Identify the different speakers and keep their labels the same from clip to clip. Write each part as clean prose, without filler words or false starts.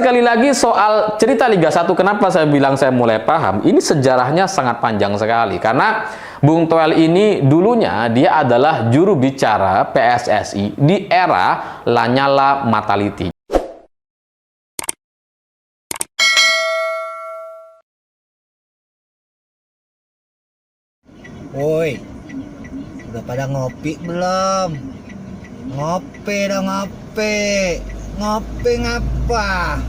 Speaker 1: sekali lagi soal cerita Liga 1, kenapa saya bilang saya mulai paham, ini sejarahnya sangat panjang sekali. Karena Bung Toel ini dulunya dia adalah juru bicara PSSI di era Lanyala Mataliti.
Speaker 2: Woi, udah pada ngopi belum? Ngopi dong, ngopi. Ngopi ngapa?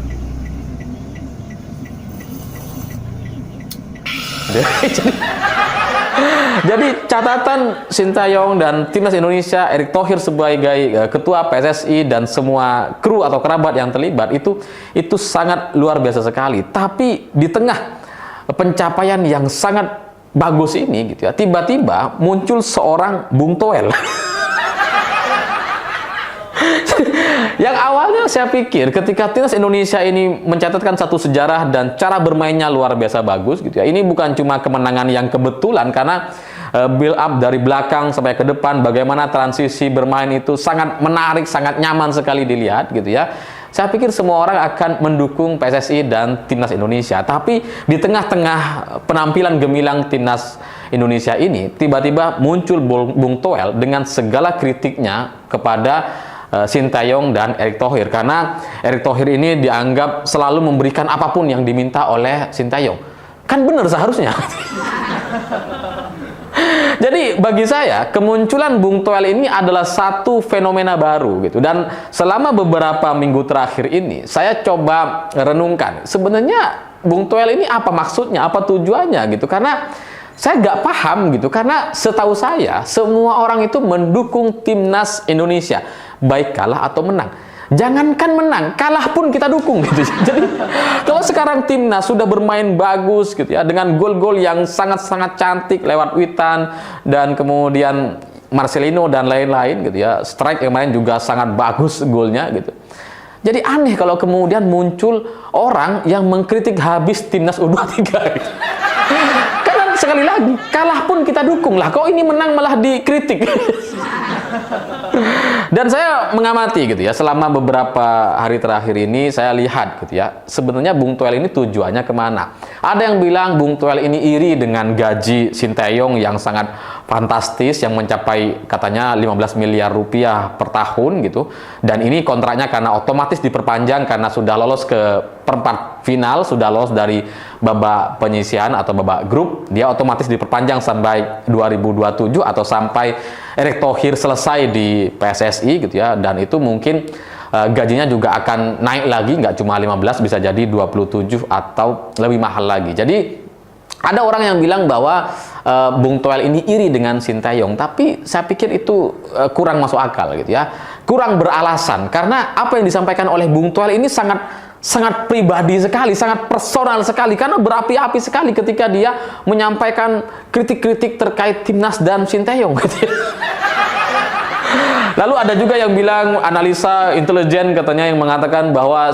Speaker 1: Jadi catatan Sintayong dan timnas Indonesia, Erick Thohir sebagai ketua PSSI dan semua kru atau kerabat yang terlibat itu sangat luar biasa sekali. Tapi di tengah pencapaian yang sangat bagus ini gitu ya, tiba-tiba muncul seorang Bung Toel. Yang awalnya saya pikir ketika timnas Indonesia ini mencatatkan satu sejarah dan cara bermainnya luar biasa bagus gitu ya. Ini bukan cuma kemenangan yang kebetulan, karena build up dari belakang sampai ke depan, bagaimana transisi bermain itu sangat menarik, sangat nyaman sekali dilihat gitu ya. Saya pikir semua orang akan mendukung PSSI dan timnas Indonesia. Tapi di tengah-tengah penampilan gemilang timnas Indonesia ini, tiba-tiba muncul Bung Toel dengan segala kritiknya kepada Sintayong dan Erick Thohir, karena Erick Thohir ini dianggap selalu memberikan apapun yang diminta oleh Sintayong. Kan benar seharusnya. Jadi bagi saya kemunculan Bung Toel ini adalah satu fenomena baru gitu, dan selama beberapa minggu terakhir ini saya coba renungkan sebenarnya Bung Toel ini apa maksudnya, apa tujuannya gitu, karena saya nggak paham gitu, karena setahu saya semua orang itu mendukung timnas Indonesia baik kalah atau menang. Jangankan menang, kalah pun kita dukung gitu. Jadi kalau sekarang timnas sudah bermain bagus gitu ya, dengan gol-gol yang sangat-sangat cantik lewat Witan dan kemudian Marcelino dan lain-lain gitu ya, strike yang kemarin juga sangat bagus golnya gitu. Jadi aneh kalau kemudian muncul orang yang mengkritik habis timnas U23 gitu. Karena sekali lagi kalah pun kita dukung lah, kok ini menang malah dikritik. Dan saya mengamati gitu ya, selama beberapa hari terakhir ini saya lihat gitu ya, sebenarnya Bung Toel ini tujuannya kemana. Ada yang bilang Bung Toel ini iri dengan gaji Sintayong yang sangat fantastis, yang mencapai katanya 15 miliar rupiah per tahun gitu, dan ini kontraknya karena otomatis diperpanjang karena sudah lolos ke perempat final, sudah lolos dari babak penyisihan atau babak grup, dia otomatis diperpanjang sampai 2027 atau sampai Erick Thohir selesai di PSSI gitu ya, dan itu mungkin gajinya juga akan naik lagi, nggak cuma 15, bisa jadi 27 atau lebih mahal lagi. Jadi ada orang yang bilang bahwa Bung Toel ini iri dengan Sintayong, tapi saya pikir itu kurang masuk akal gitu ya, kurang beralasan, karena apa yang disampaikan oleh Bung Toel ini sangat pribadi sekali, sangat personal sekali, karena berapi-api sekali ketika dia menyampaikan kritik-kritik terkait timnas dan Sintayong gitu ya. Lalu ada juga yang bilang analisa intelijen katanya yang mengatakan bahwa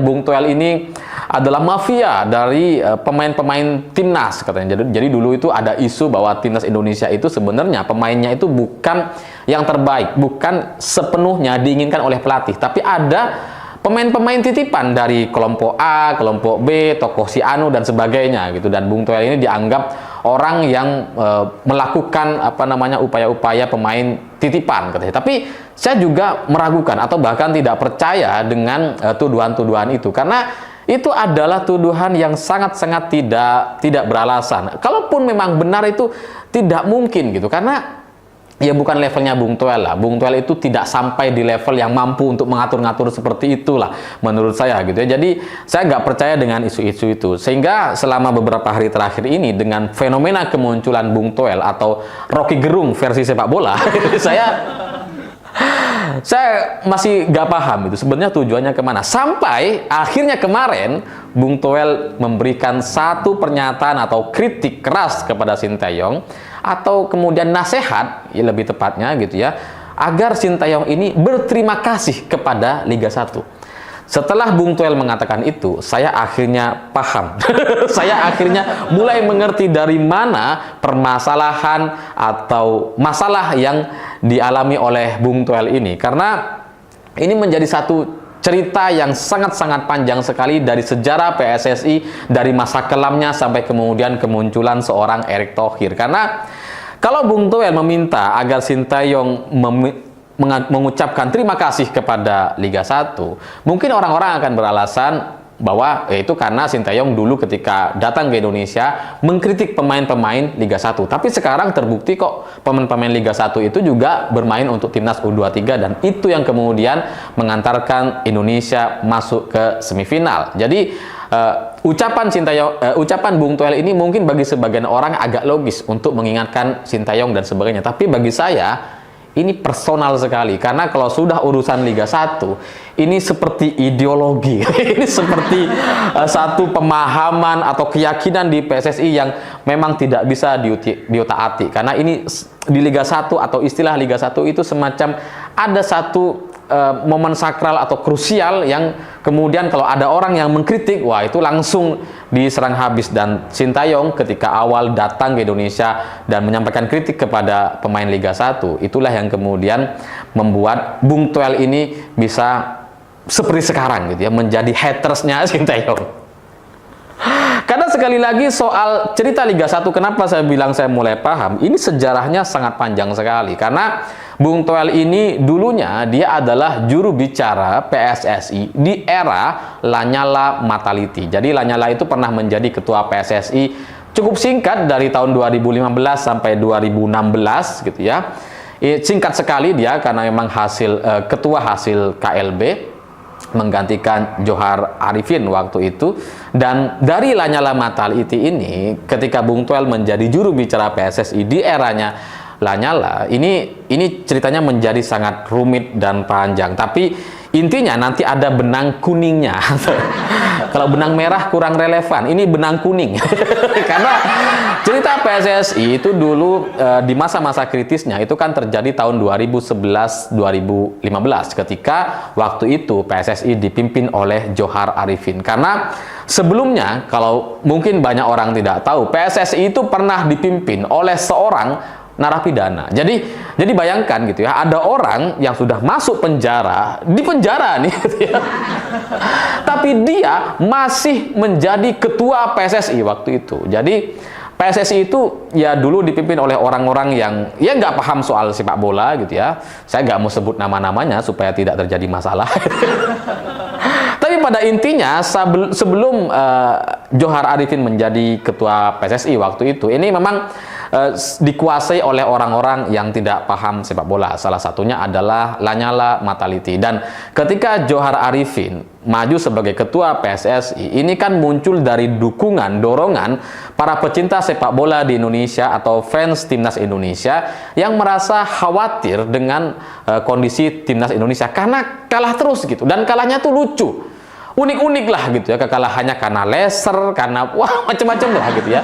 Speaker 1: Bung Toel ini adalah mafia dari pemain-pemain timnas katanya. Jadi dulu itu ada isu bahwa timnas Indonesia itu sebenarnya pemainnya itu bukan yang terbaik, bukan sepenuhnya diinginkan oleh pelatih, tapi ada pemain-pemain titipan dari kelompok A, kelompok B, tokoh si Anu dan sebagainya gitu. Dan Bung Toel ini dianggap orang yang melakukan upaya-upaya pemain titipan katanya. Tapi saya juga meragukan atau bahkan tidak percaya dengan tuduhan-tuduhan itu, karena itu adalah tuduhan yang sangat-sangat tidak beralasan. Kalaupun memang benar itu tidak mungkin gitu, karena ya bukan levelnya Bung Toel lah. Bung Toel itu tidak sampai di level yang mampu untuk mengatur-ngatur seperti itulah menurut saya gitu ya. Jadi saya nggak percaya dengan isu-isu itu, sehingga selama beberapa hari terakhir ini dengan fenomena kemunculan Bung Toel atau Rocky Gerung versi sepak bola, saya masih nggak paham itu sebenarnya tujuannya kemana. Sampai akhirnya kemarin Bung Toel memberikan satu pernyataan atau kritik keras kepada Sintayong, atau kemudian nasihat ya lebih tepatnya gitu ya, agar Sintayong ini berterima kasih kepada Liga 1. Setelah Bung Toel mengatakan itu, saya akhirnya paham. Saya akhirnya mulai mengerti dari mana permasalahan atau masalah yang dialami oleh Bung Toel ini. Karena ini menjadi satu cerita yang sangat-sangat panjang sekali dari sejarah PSSI, dari masa kelamnya sampai kemudian kemunculan seorang Erick Thohir. Karena kalau Bung Toel meminta agar Sintayong mengucapkan terima kasih kepada Liga 1, mungkin orang-orang akan beralasan bahwa itu karena Sintayong dulu ketika datang ke Indonesia mengkritik pemain-pemain Liga 1. Tapi sekarang terbukti kok pemain-pemain Liga 1 itu juga bermain untuk timnas U23 dan itu yang kemudian mengantarkan Indonesia masuk ke semifinal. Jadi ucapan Bung Toel ini mungkin bagi sebagian orang agak logis untuk mengingatkan Sintayong dan sebagainya. Tapi bagi saya ini personal sekali, karena kalau sudah urusan Liga 1 ini seperti ideologi ini seperti satu pemahaman atau keyakinan di PSSI yang memang tidak bisa diutak-atik, karena ini di Liga 1 atau istilah Liga 1 itu semacam ada satu momen sakral atau krusial yang kemudian kalau ada orang yang mengkritik, wah itu langsung diserang habis. Dan Sintayong ketika awal datang ke Indonesia dan menyampaikan kritik kepada pemain Liga 1, itulah yang kemudian membuat Bung Toel ini bisa seperti sekarang gitu ya, menjadi hatersnya Sintayong. Karena sekali lagi soal cerita Liga 1, kenapa saya bilang saya mulai paham, ini sejarahnya sangat panjang sekali. Karena Bung Toel ini dulunya dia adalah juru bicara PSSI di era Lanyala Mataliti. Jadi Lanyala itu pernah menjadi ketua PSSI cukup singkat dari tahun 2015 sampai 2016 gitu ya. Singkat sekali dia karena memang ketua hasil KLB, menggantikan Johar Arifin waktu itu. Dan dari Lanyala Mataliti ini, ketika Bung Toel menjadi juru bicara PSSI di eranya Lanyala, ini ceritanya menjadi sangat rumit dan panjang. Tapi intinya nanti ada benang kuningnya. Kalau benang merah kurang relevan, ini benang kuning. Karena cerita PSSI itu dulu di masa-masa kritisnya itu kan terjadi tahun 2011-2015 ketika waktu itu PSSI dipimpin oleh Johar Arifin. Karena sebelumnya, kalau mungkin banyak orang tidak tahu, PSSI itu pernah dipimpin oleh seorang narapidana. Jadi bayangkan gitu ya, ada orang yang sudah masuk penjara, di penjara nih gitu ya. Tapi dia masih menjadi ketua PSSI waktu itu. Jadi PSSI itu ya dulu dipimpin oleh orang-orang yang ya nggak paham soal sepak bola gitu ya. Saya nggak mau sebut nama-namanya supaya tidak terjadi masalah. Tapi pada intinya sebelum Johar Arifin menjadi ketua PSSI waktu itu, ini memang dikuasai oleh orang-orang yang tidak paham sepak bola. Salah satunya adalah Lanyala Mataliti. Dan ketika Johar Arifin maju sebagai ketua PSSI, ini kan muncul dari dorongan para pecinta sepak bola di Indonesia atau fans timnas Indonesia yang merasa khawatir dengan kondisi timnas Indonesia karena kalah terus gitu, dan kalahnya tuh lucu. Unik-unik lah gitu ya, kekalahannya karena laser, karena wah macam-macam lah gitu ya.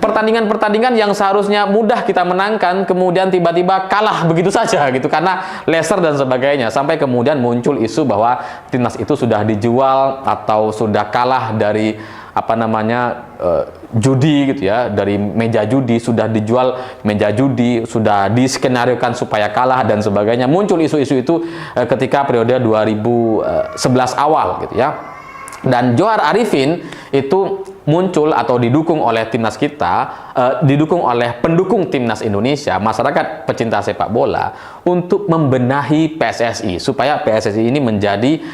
Speaker 1: Pertandingan-pertandingan yang seharusnya mudah kita menangkan, kemudian tiba-tiba kalah begitu saja gitu karena laser dan sebagainya. Sampai kemudian muncul isu bahwa timnas itu sudah dijual atau sudah kalah dari judi gitu ya, dari meja judi, sudah dijual meja judi, sudah diskenariokan supaya kalah dan sebagainya. Muncul isu-isu itu ketika periode 2011 awal gitu ya. Dan Johar Arifin itu muncul atau didukung oleh timnas kita, didukung oleh pendukung timnas Indonesia, masyarakat pecinta sepak bola, untuk membenahi PSSI supaya PSSI ini menjadi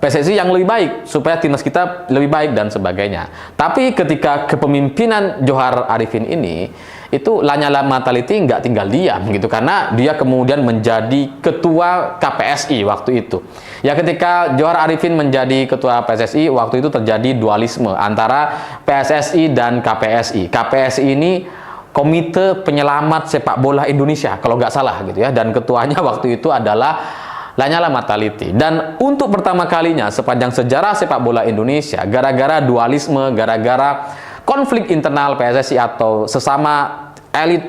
Speaker 1: PSSI yang lebih baik, supaya timnas kita lebih baik dan sebagainya. Tapi ketika kepemimpinan Johar Arifin ini, itu Lanyala Mataliti nggak tinggal diam gitu, karena dia kemudian menjadi ketua KPSI waktu itu. Ya, ketika Johar Arifin menjadi ketua PSSI, waktu itu terjadi dualisme antara PSSI dan KPSI. KPSI ini Komite Penyelamat Sepak Bola Indonesia kalau nggak salah gitu ya, dan ketuanya waktu itu adalah Lanyala Mataliti. Dan untuk pertama kalinya sepanjang sejarah sepak bola Indonesia, gara-gara dualisme, gara-gara konflik internal PSSI atau sesama elit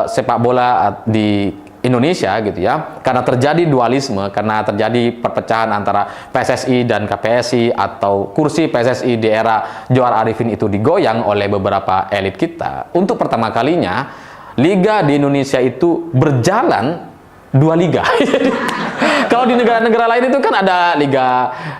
Speaker 1: sepak bola di Indonesia gitu ya, karena terjadi dualisme, karena terjadi perpecahan antara PSSI dan KPSI, atau kursi PSSI di era Johar Arifin itu digoyang oleh beberapa elit kita. Untuk pertama kalinya liga di Indonesia itu berjalan dua liga. Kalau di negara-negara lain itu kan ada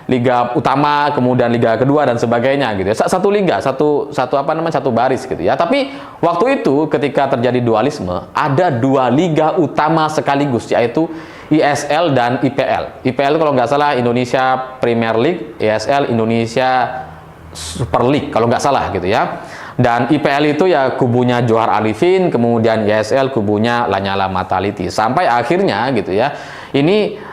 Speaker 1: liga utama, kemudian liga kedua dan sebagainya gitu ya. Satu liga, satu baris gitu ya. Tapi waktu itu ketika terjadi dualisme, ada dua liga utama sekaligus, yaitu ISL dan IPL. IPL kalau nggak salah Indonesia Premier League, ISL Indonesia Super League kalau nggak salah gitu ya. Dan IPL itu ya kubunya Johar Arifin, kemudian ISL kubunya Lanyala Mataliti. Sampai akhirnya gitu ya, ini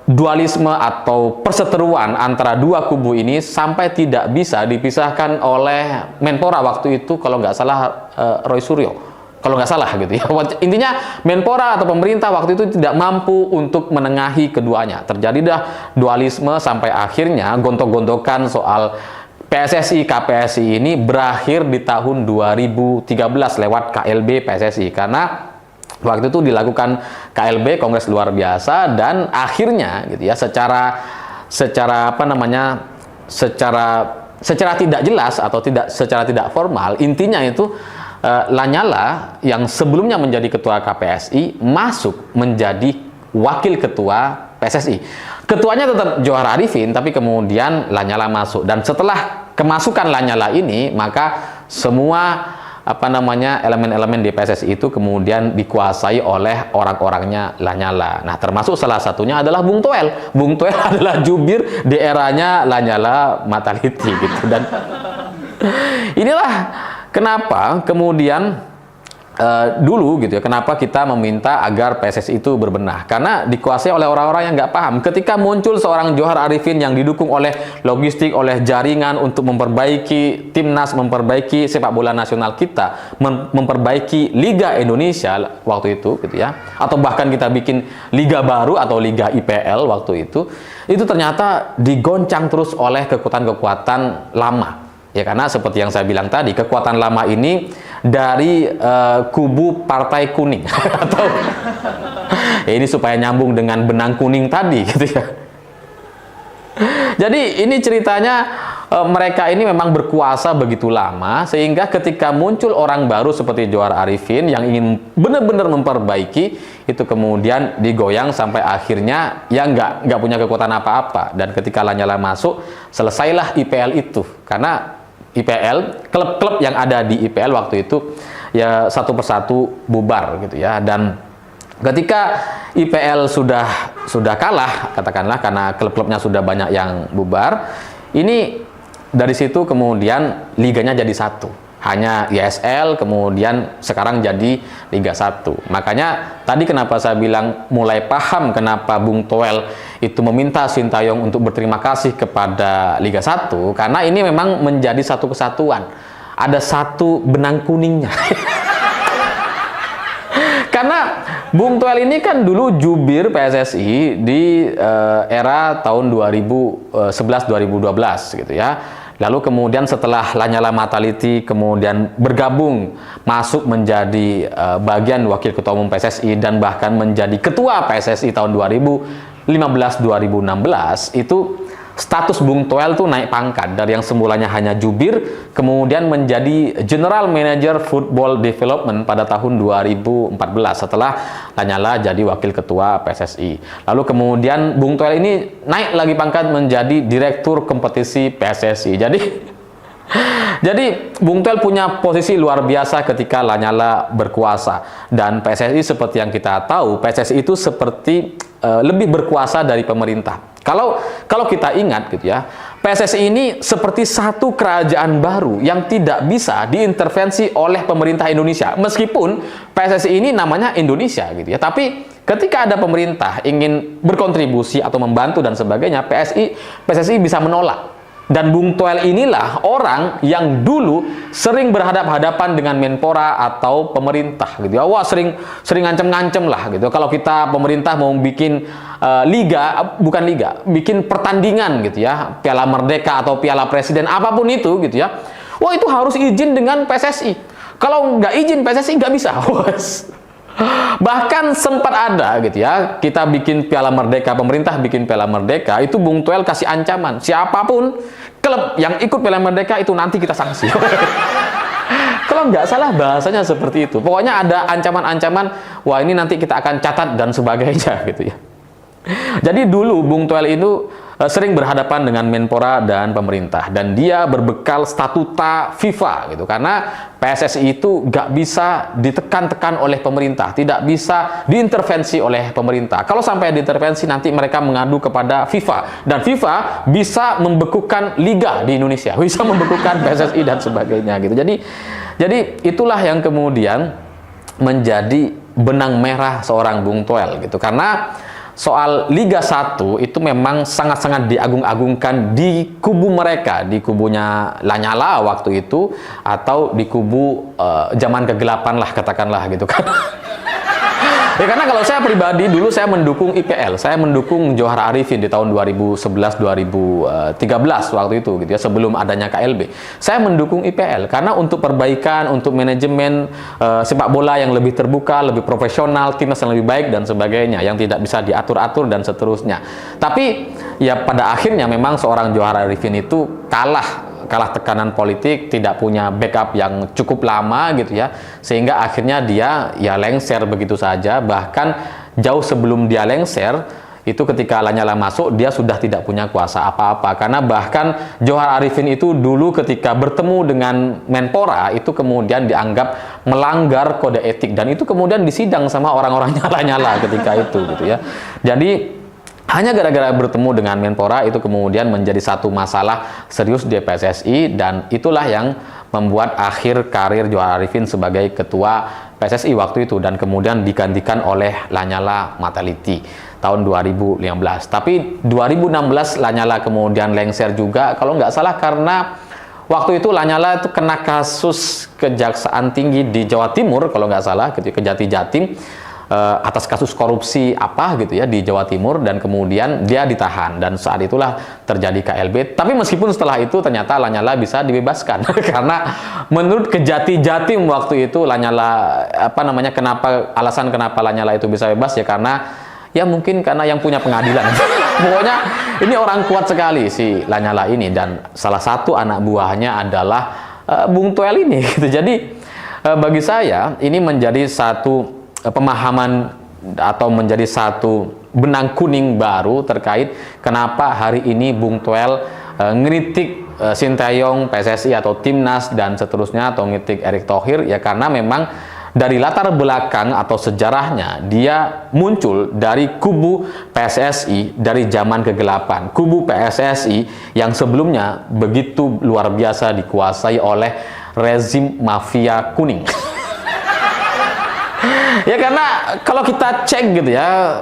Speaker 1: dualisme atau perseteruan antara dua kubu ini sampai tidak bisa dipisahkan oleh Menpora waktu itu kalau nggak salah Roy Suryo. Kalau nggak salah gitu ya. Intinya Menpora atau pemerintah waktu itu tidak mampu untuk menengahi keduanya. Terjadi dah dualisme sampai akhirnya gontok-gontokan soal PSSI KPSI ini berakhir di tahun 2013 lewat KLB PSSI, karena waktu itu dilakukan KLB Kongres Luar Biasa dan akhirnya gitu ya secara tidak jelas atau secara tidak formal, intinya itu Lanyala yang sebelumnya menjadi ketua KPSI masuk menjadi wakil ketua PSSI. Ketuanya tetap Johar Arifin, tapi kemudian Lanyala masuk. Dan setelah kemasukan Lanyala ini, maka semua elemen-elemen di PSSI itu kemudian dikuasai oleh orang-orangnya Lanyala. Nah, termasuk salah satunya adalah Bung Toel. Bung Toel adalah jubir di eranya Lanyala Mataliti gitu. Dan inilah kenapa kemudian dulu gitu ya, kenapa kita meminta agar PSSI itu berbenah, karena dikuasai oleh orang-orang yang nggak paham. Ketika muncul seorang Johar Arifin yang didukung oleh logistik, oleh jaringan untuk memperbaiki timnas, memperbaiki sepak bola nasional kita, memperbaiki Liga Indonesia waktu itu gitu ya, atau bahkan kita bikin liga baru atau Liga IPL waktu itu ternyata digoncang terus oleh kekuatan-kekuatan lama. Ya, karena seperti yang saya bilang tadi, kekuatan lama ini dari kubu Partai Kuning atau ya ini supaya nyambung dengan benang kuning tadi gitu ya. Jadi ini ceritanya mereka ini memang berkuasa begitu lama sehingga ketika muncul orang baru seperti Johar Arifin yang ingin benar-benar memperbaiki, itu kemudian digoyang sampai akhirnya ya nggak punya kekuatan apa-apa. Dan ketika Lanyala masuk, selesailah IPL itu, karena IPL, klub-klub yang ada di IPL waktu itu ya satu persatu bubar gitu ya. Dan ketika IPL sudah kalah katakanlah karena klub-klubnya sudah banyak yang bubar, ini dari situ kemudian liganya jadi satu, hanya ISL, kemudian sekarang jadi Liga 1. Makanya tadi kenapa saya bilang mulai paham kenapa Bung Toel itu meminta Sintayong untuk berterima kasih kepada Liga 1, karena ini memang menjadi satu kesatuan. Ada satu benang kuningnya. Karena Bung Toel ini kan dulu jubir PSSI di era tahun 2011-2012 gitu ya. Lalu kemudian setelah Lanyala Mataliti kemudian bergabung masuk menjadi bagian wakil ketua umum PSSI dan bahkan menjadi ketua PSSI tahun 2015-2016, itu status Bung Toel tuh naik pangkat dari yang semulanya hanya jubir kemudian menjadi General Manager Football Development pada tahun 2014 setelah Lanyala jadi wakil ketua PSSI. Lalu kemudian Bung Toel ini naik lagi pangkat menjadi Direktur Kompetisi PSSI. Jadi Bung Toel punya posisi luar biasa ketika Lanyala berkuasa. Dan PSSI seperti yang kita tahu, PSSI itu seperti lebih berkuasa dari pemerintah. Kalau kita ingat gitu ya, PSSI ini seperti satu kerajaan baru yang tidak bisa diintervensi oleh pemerintah Indonesia. Meskipun PSSI ini namanya Indonesia gitu ya, tapi ketika ada pemerintah ingin berkontribusi atau membantu dan sebagainya, PSSI bisa menolak. Dan Bung Toel inilah orang yang dulu sering berhadap-hadapan dengan Menpora atau pemerintah gitu ya. Wah, sering ngancem-ngancem lah gitu. Kalau kita pemerintah mau bikin bikin pertandingan gitu ya, Piala Merdeka atau Piala Presiden apapun itu gitu ya. Wah, itu harus izin dengan PSSI. Kalau nggak izin PSSI nggak bisa. Bahkan sempat ada gitu ya, kita bikin Piala Merdeka, pemerintah bikin Piala Merdeka, itu Bung Toel kasih ancaman, siapapun klub yang ikut Piala Merdeka itu nanti kita sanksi. Kalau nggak salah bahasanya seperti itu. Pokoknya ada ancaman-ancaman, wah ini nanti kita akan catat dan sebagainya gitu ya. Jadi dulu Bung Toel itu sering berhadapan dengan Menpora dan pemerintah, dan dia berbekal statuta FIFA gitu, karena PSSI itu nggak bisa ditekan-tekan oleh pemerintah, tidak bisa diintervensi oleh pemerintah. Kalau sampai diintervensi nanti mereka mengadu kepada FIFA, dan FIFA bisa membekukan liga di Indonesia, bisa membekukan PSSI dan sebagainya gitu. Jadi itulah yang kemudian menjadi benang merah seorang Bung Toel gitu, karena soal Liga 1 itu memang sangat-sangat diagung-agungkan di kubu mereka, di kubunya Lanyala waktu itu, atau di kubu zaman kegelapan lah katakanlah gitu kan. Ya karena kalau saya pribadi dulu saya mendukung IPL, saya mendukung Johar Arifin di tahun 2011-2013 waktu itu gitu ya, sebelum adanya KLB. Saya mendukung IPL karena untuk perbaikan, untuk manajemen sepak bola yang lebih terbuka, lebih profesional, timnas yang lebih baik dan sebagainya, yang tidak bisa diatur-atur dan seterusnya. Tapi ya pada akhirnya memang seorang Johar Arifin itu kalah tekanan politik, tidak punya backup yang cukup lama gitu ya, sehingga akhirnya dia ya lengser begitu saja. Bahkan jauh sebelum dia lengser itu, ketika Lanyala masuk, dia sudah tidak punya kuasa apa-apa, karena bahkan Johar Arifin itu dulu ketika bertemu dengan Menpora itu kemudian dianggap melanggar kode etik, dan itu kemudian disidang sama orang-orangnya Lanyala ketika itu gitu ya. Jadi hanya gara-gara bertemu dengan Menpora itu kemudian menjadi satu masalah serius di PSSI, dan itulah yang membuat akhir karir Johar Arifin sebagai ketua PSSI waktu itu, dan kemudian digantikan oleh Lanyala Mataliti tahun 2015. Tapi 2016 Lanyala kemudian lengser juga kalau nggak salah, karena waktu itu Lanyala itu kena kasus Kejaksaan Tinggi di Jawa Timur kalau nggak salah, Kejati Jatim, atas kasus korupsi apa gitu ya di Jawa Timur, dan kemudian dia ditahan, dan saat itulah terjadi KLB. Tapi meskipun setelah itu ternyata Lanyala bisa dibebaskan karena menurut Kejati Jatim waktu itu Lanyala alasan kenapa Lanyala itu bisa bebas ya karena ya mungkin karena yang punya pengadilan. Pokoknya ini orang kuat sekali si Lanyala ini, dan salah satu anak buahnya adalah Bung Toel ini gitu. Jadi bagi saya ini menjadi satu pemahaman atau menjadi satu benang kuning baru terkait kenapa hari ini Bung Toel ngeritik Sinteyong, PSSI atau Timnas dan seterusnya, atau ngeritik Erick Thohir ya karena memang dari latar belakang atau sejarahnya dia muncul dari kubu PSSI dari zaman kegelapan, kubu PSSI yang sebelumnya begitu luar biasa dikuasai oleh rezim mafia kuning. Ya karena kalau kita cek gitu ya,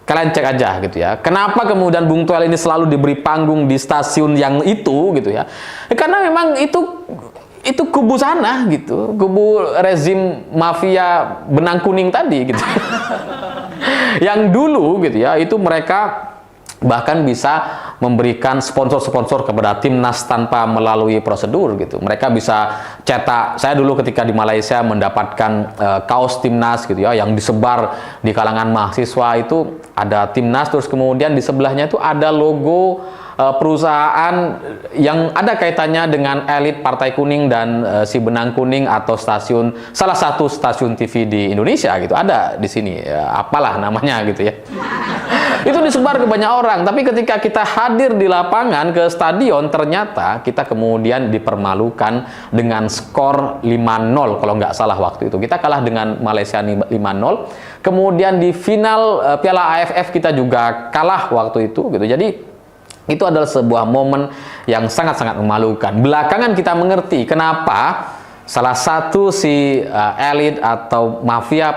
Speaker 1: kalian cek aja gitu ya, kenapa kemudian Bung Toel ini selalu diberi panggung di stasiun yang itu gitu ya, karena memang itu kubu sana gitu, kubu rezim mafia benang kuning tadi gitu. Yang dulu gitu ya, itu mereka bahkan bisa memberikan sponsor-sponsor kepada timnas tanpa melalui prosedur gitu. Mereka bisa cetak, saya dulu ketika di Malaysia mendapatkan kaos timnas gitu ya, yang disebar di kalangan mahasiswa itu ada timnas, terus kemudian di sebelahnya itu ada logo perusahaan yang ada kaitannya dengan elit Partai Kuning dan si Benang Kuning, atau salah satu stasiun TV di Indonesia gitu, ada di sini, apalah namanya gitu ya. Itu disebar ke banyak orang, tapi ketika kita hadir di lapangan ke stadion, ternyata kita kemudian dipermalukan dengan skor 5-0 kalau nggak salah waktu itu. Kita kalah dengan Malaysia 5-0. Kemudian di final Piala AFF kita juga kalah waktu itu gitu. Jadi itu adalah sebuah momen yang sangat-sangat memalukan. Belakangan kita mengerti kenapa salah satu si elit atau mafia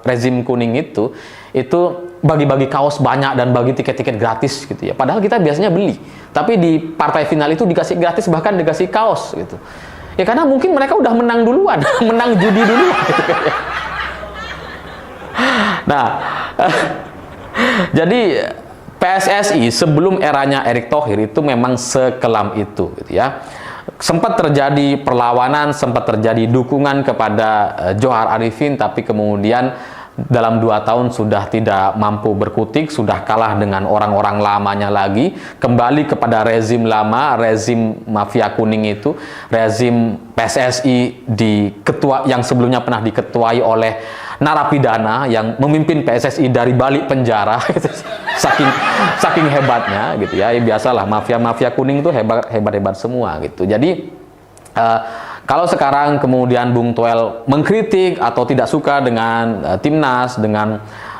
Speaker 1: rezim kuning itu bagi-bagi kaos banyak dan bagi tiket-tiket gratis gitu ya. Padahal kita biasanya beli, tapi di partai final itu dikasih gratis, bahkan dikasih kaos gitu. Ya karena mungkin mereka udah menang duluan, menang judi duluan. Gitu ya. Nah, jadi PSSI sebelum eranya Erick Thohir itu memang sekelam itu gitu ya. Sempat terjadi perlawanan, sempat terjadi dukungan kepada Johar Arifin, tapi kemudian dalam 2 tahun sudah tidak mampu berkutik, sudah kalah dengan orang-orang lamanya lagi, kembali kepada rezim lama, rezim mafia kuning itu, rezim PSSI yang sebelumnya pernah diketuai oleh narapidana yang memimpin PSSI dari balik penjara. saking hebatnya gitu ya. Biasalah mafia kuning itu hebat semua gitu. Jadi kalau sekarang kemudian Bung Toel mengkritik atau tidak suka dengan timnas, dengan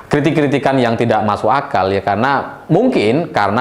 Speaker 1: kritik-kritikan yang tidak masuk akal, ya karena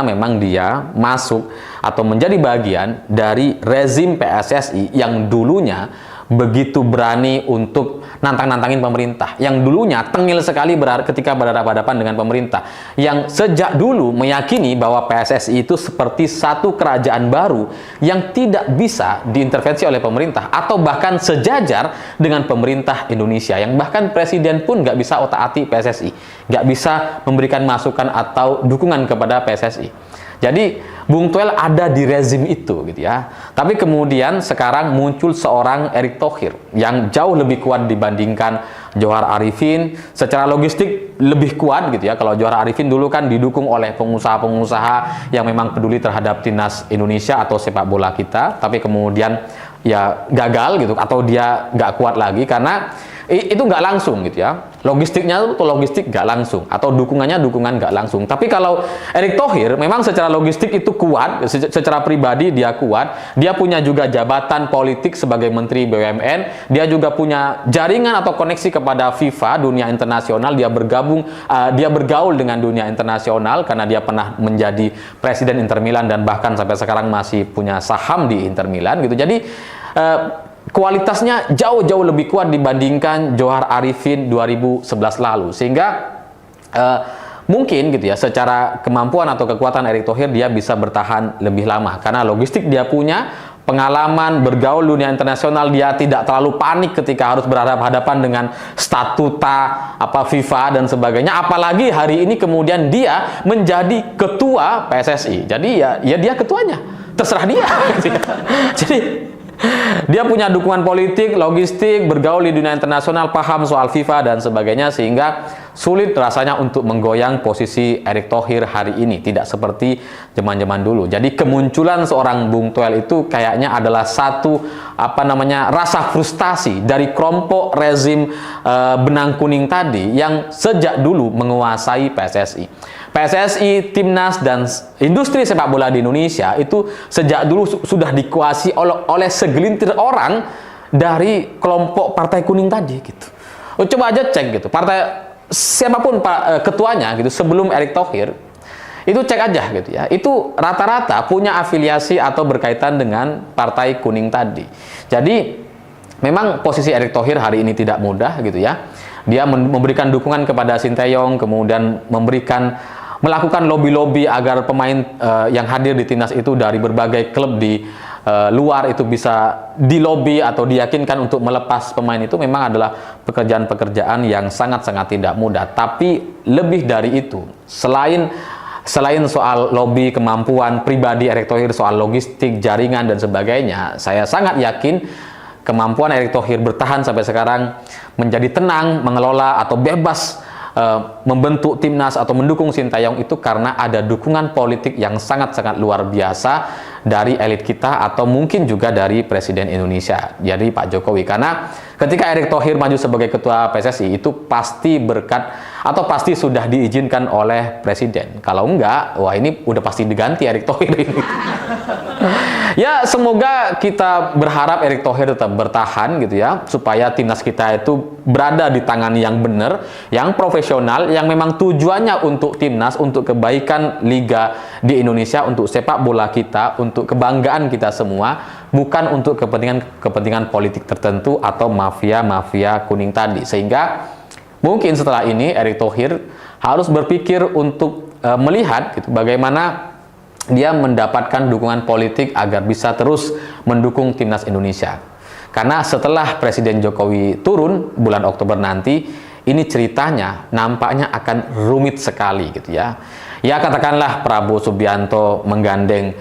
Speaker 1: memang dia masuk atau menjadi bagian dari rezim PSSI yang dulunya begitu berani untuk nantang-nantangin pemerintah, yang dulunya tengil sekali ketika berhadapan-hadapan dengan pemerintah, yang sejak dulu meyakini bahwa PSSI itu seperti satu kerajaan baru yang tidak bisa diintervensi oleh pemerintah, atau bahkan sejajar dengan pemerintah Indonesia, yang bahkan presiden pun nggak bisa otak-atik PSSI, nggak bisa memberikan masukan atau dukungan kepada PSSI. Jadi Bung Toel ada di rezim itu gitu ya. Tapi kemudian sekarang muncul seorang Erick Thohir yang jauh lebih kuat dibandingkan Johar Arifin. Secara logistik lebih kuat gitu ya. Kalau Johar Arifin dulu kan didukung oleh pengusaha-pengusaha yang memang peduli terhadap timnas Indonesia atau sepak bola kita. Tapi kemudian ya gagal gitu, atau dia nggak kuat lagi karena itu nggak langsung gitu ya. Logistiknya itu logistik nggak langsung, atau dukungan nggak langsung. Tapi kalau Erick Thohir memang secara logistik itu kuat, secara pribadi dia kuat, dia punya juga jabatan politik sebagai Menteri BUMN, dia juga punya jaringan atau koneksi kepada FIFA, dunia internasional, dia bergaul dengan dunia internasional karena dia pernah menjadi presiden Inter Milan dan bahkan sampai sekarang masih punya saham di Inter Milan gitu. Jadi kualitasnya jauh-jauh lebih kuat dibandingkan Johar Arifin 2011 lalu, sehingga mungkin gitu ya, secara kemampuan atau kekuatan Erick Thohir dia bisa bertahan lebih lama karena logistik dia punya, pengalaman bergaul dunia internasional, dia tidak terlalu panik ketika harus berhadapan dengan statuta FIFA dan sebagainya, apalagi hari ini kemudian dia menjadi ketua PSSI. Jadi ya dia ketuanya, terserah dia. Jadi dia punya dukungan politik, logistik, bergaul di dunia internasional, paham soal FIFA dan sebagainya, sehingga sulit rasanya untuk menggoyang posisi Erick Thohir hari ini, tidak seperti zaman-zaman dulu. Jadi kemunculan seorang Bung Toel itu kayaknya adalah satu rasa frustasi dari kelompok rezim benang kuning tadi yang sejak dulu menguasai PSSI, timnas, dan industri sepak bola di Indonesia itu sejak dulu sudah dikuasai oleh segelintir orang dari kelompok partai kuning tadi gitu. Coba aja cek gitu, partai siapapun ketuanya gitu sebelum Erick Thohir, itu cek aja gitu ya, itu rata-rata punya afiliasi atau berkaitan dengan partai kuning tadi. Jadi memang posisi Erick Thohir hari ini tidak mudah gitu ya. Dia memberikan dukungan kepada Sinteyong, kemudian melakukan lobby-lobby agar pemain yang hadir di timnas itu dari berbagai klub di luar itu bisa dilobi atau diyakinkan untuk melepas pemain. Itu memang adalah pekerjaan-pekerjaan yang sangat-sangat tidak mudah. Tapi lebih dari itu, selain soal lobby, kemampuan pribadi Erick Thohir soal logistik, jaringan dan sebagainya, saya sangat yakin kemampuan Erick Thohir bertahan sampai sekarang, menjadi tenang, mengelola atau bebas membentuk timnas atau mendukung Sintayong itu karena ada dukungan politik yang sangat-sangat luar biasa dari elit kita atau mungkin juga dari Presiden Indonesia, jadi Pak Jokowi. Karena ketika Erick Thohir maju sebagai ketua PSSI itu pasti berkat atau pasti sudah diizinkan oleh Presiden. Kalau enggak, wah ini udah pasti diganti Erick Thohir ini. Ya, semoga kita berharap Erick Thohir tetap bertahan gitu ya, supaya timnas kita itu berada di tangan yang benar, yang profesional, yang memang tujuannya untuk timnas, untuk kebaikan liga di Indonesia, untuk sepak bola kita, untuk kebanggaan kita semua, bukan untuk kepentingan politik tertentu atau mafia kuning tadi. Sehingga mungkin setelah ini Erick Thohir harus berpikir untuk melihat gitu, bagaimana dia mendapatkan dukungan politik agar bisa terus mendukung timnas Indonesia. Karena setelah Presiden Jokowi turun bulan Oktober nanti, ini ceritanya nampaknya akan rumit sekali gitu ya. Ya katakanlah Prabowo Subianto menggandeng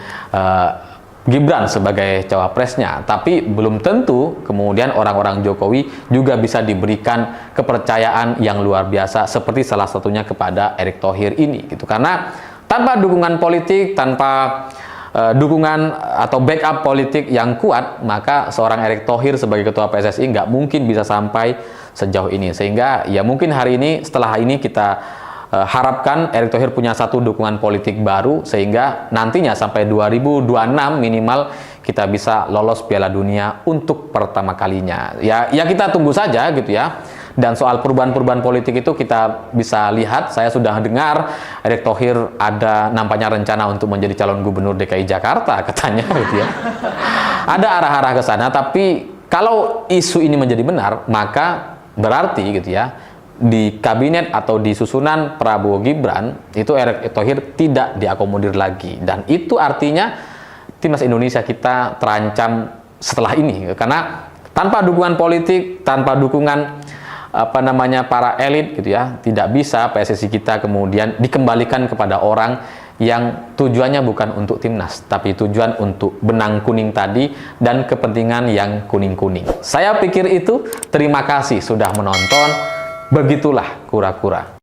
Speaker 1: Gibran sebagai cawapresnya, tapi belum tentu kemudian orang-orang Jokowi juga bisa diberikan kepercayaan yang luar biasa seperti salah satunya kepada Erick Thohir ini gitu. Karena tanpa dukungan politik, tanpa dukungan atau backup politik yang kuat, maka seorang Erick Thohir sebagai ketua PSSI nggak mungkin bisa sampai sejauh ini. Sehingga ya mungkin hari ini, setelah ini kita harapkan Erick Thohir punya satu dukungan politik baru, sehingga nantinya sampai 2026 minimal kita bisa lolos Piala Dunia untuk pertama kalinya. Ya kita tunggu saja gitu ya. Dan soal perubahan-perubahan politik itu kita bisa lihat, saya sudah dengar Erick Thohir ada nampaknya rencana untuk menjadi calon gubernur DKI Jakarta katanya gitu ya. Ada arah-arah ke sana, tapi kalau isu ini menjadi benar, maka berarti gitu ya, di kabinet atau di susunan Prabowo Gibran itu Erick Thohir tidak diakomodir lagi, dan itu artinya timnas Indonesia kita terancam setelah ini, karena tanpa dukungan politik, tanpa dukungan para elit gitu ya, tidak bisa PSSI kita kemudian dikembalikan kepada orang yang tujuannya bukan untuk timnas, tapi tujuan untuk benang kuning tadi dan kepentingan yang kuning-kuning. Saya pikir itu. Terima kasih sudah menonton. Begitulah kura-kura.